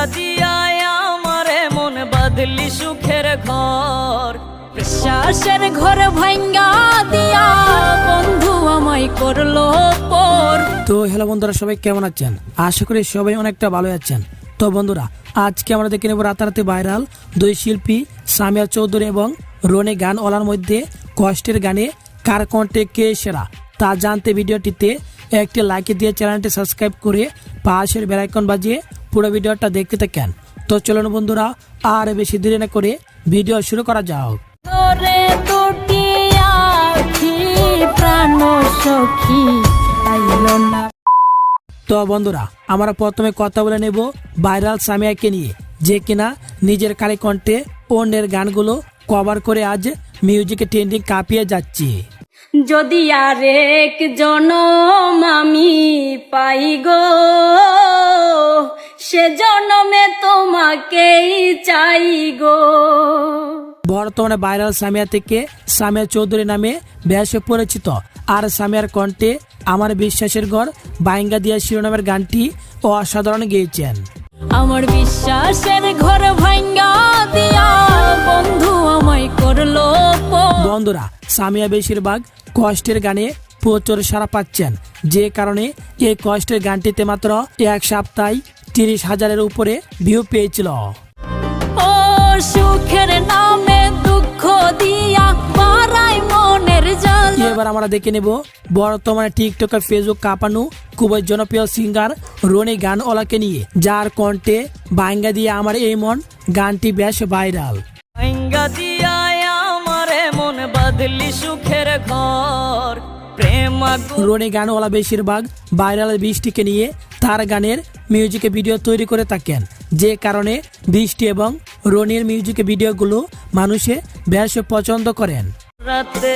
ভাঙ্গা দিয়া আমারে মন বাদলি সুখের ঘর, বিশ্বাসের ঘর ভাঙ্গা দিয়া বন্ধু আমায় করলো পর। তো হ্যালো বন্ধুরা, সবাই কেমন আছেন? আশা করি সবাই অনেকটা ভালো আছেন। তো বন্ধুরা, আজকে আমরা দেখে নেব রাতারাতি ভাইরাল দুই শিল্পী সামিয়া চৌধুরী এবং রনি গানওয়ালার মধ্যে কষ্টের গানে কার কণ্ঠে কে সেরা তা জানতে ভিডিওটিতে একটি লাইক দিয়ে চ্যানেলটি সাবস্ক্রাইব করে পাশের বেল আইকন বাজিয়ে পুরো ভিডিওটা দেখতে থাকেন। তো চলুন বন্ধুরা, আর বেশি দেরি না করে ভিডিও শুরু করা যাক। তোরে দুটি আখি প্রাণ সখী আইলো না। তো বন্ধুরা, আমরা প্রথমে কথা বলে নেব ভাইরাল সামিয়াকে নিয়ে, যে কিনা নিজের কালী কণ্ঠে অন্যের গানগুলো কভার করে আজ মিউজিকে ট্রেন্ডিং কাঁপিয়ে যাচ্ছে। যদি আরেক জনম আমি পাই গো, সে জনমে তোমাকেই চাই গো। বর্তমানে ভাইরাল সামিয়া থেকে সামিয়া চৌধুরী নামে বেশ পরিচিত। আর সামিয়ার কণ্ঠে আমার বিশ্বাসের ঘর ভাঙ্গা দিয়া শিরোনামের গানটি অসাধারণ গেয়েছেন। আমার বিশ্বাসের ঘর ভাঙ্গা দিয়া বন্ধু আমায় করলো পর। বন্ধুরা, সামিয়া বেশিরভাগ কষ্টের গানে প্রচুর সাড়া পাচ্ছেন, যে কারণে এই কষ্টের গানটিতে মাত্র এক সপ্তাহে 30,000-এর উপরে ভিউ পেয়েছিল। ও সুখের নামে দুঃখ দিয়া বাড়াই মনের জাল। এবার আমরা দেখে নেব বর্তমানে টিকটক আর ফেসবুক কাঁপানো খুবই জনপ্রিয় সিঙ্গার রনি গানওয়ালাকে নিয়ে, যার কণ্ঠে ভাঙ্গা দিয়ে আমার এই মন গানটি বেশ ভাইরাল। ভাঙ্গা দিয়া আমারে মন বাদলি সুখের ঘর, প্রেম রনি গানওয়ালা বেশিরভাগ ভাইরাল বৃষ্টিকে নিয়ে তার গানের মিউজিকে ভিডিও তৈরি করে থাকেন, যে কারণে বৃষ্টি এবং রনির মিউজিকে ভিডিওগুলো মানুষে বেশ পছন্দ করেন। রাতে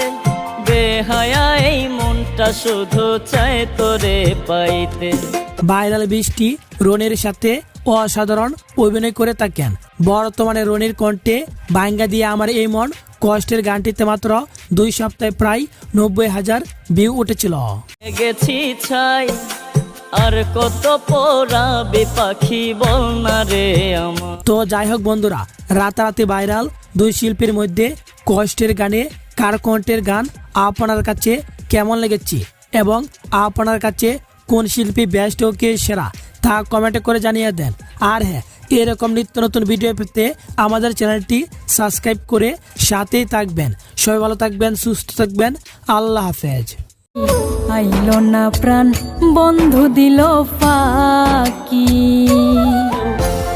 বেহায়া এই মনটা শুধু চায় তোরে পাইতে। ভাইরাল বৃষ্টি রনির সাথে অসাধারণ অভিনয় করে থাকেন। বর্তমানে রনির কণ্ঠে ভাঙ্গা দিয়ে আমার এই মন কষ্টের গানটিতে মাত্র 2 সপ্তাহে প্রায় 90,000 ভিউ উঠেছিল। গেছি ছাই আর কত পোড়াবে পাখি বল না রে আমার। তো যাই হোক বন্ধুরা, রাতারাতি ভাইরাল দুই শিল্পীর মধ্যে কষ্টের গানে কার কণ্ঠের গান আপনার কাছে কেমন লেগেছে এবং আপনার কাছে কোন শিল্পী বেস্ট ও কে সেরা তা কমেন্টে করে জানিয়ে দেন। আর হ্যাঁ, এরকম নিত্য নতুন ভিডিও পেতে আমাদের চ্যানেলটি সাবস্ক্রাইব করে সাথেই থাকবেন। সবাই ভালো থাকবেন, সুস্থ থাকবেন। আল্লাহ হাফেজ। আইলো না প্রাণ বন্ধু দিল ফাঁকি,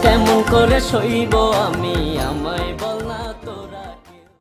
কেমন করে সইব আমি আমায় বল।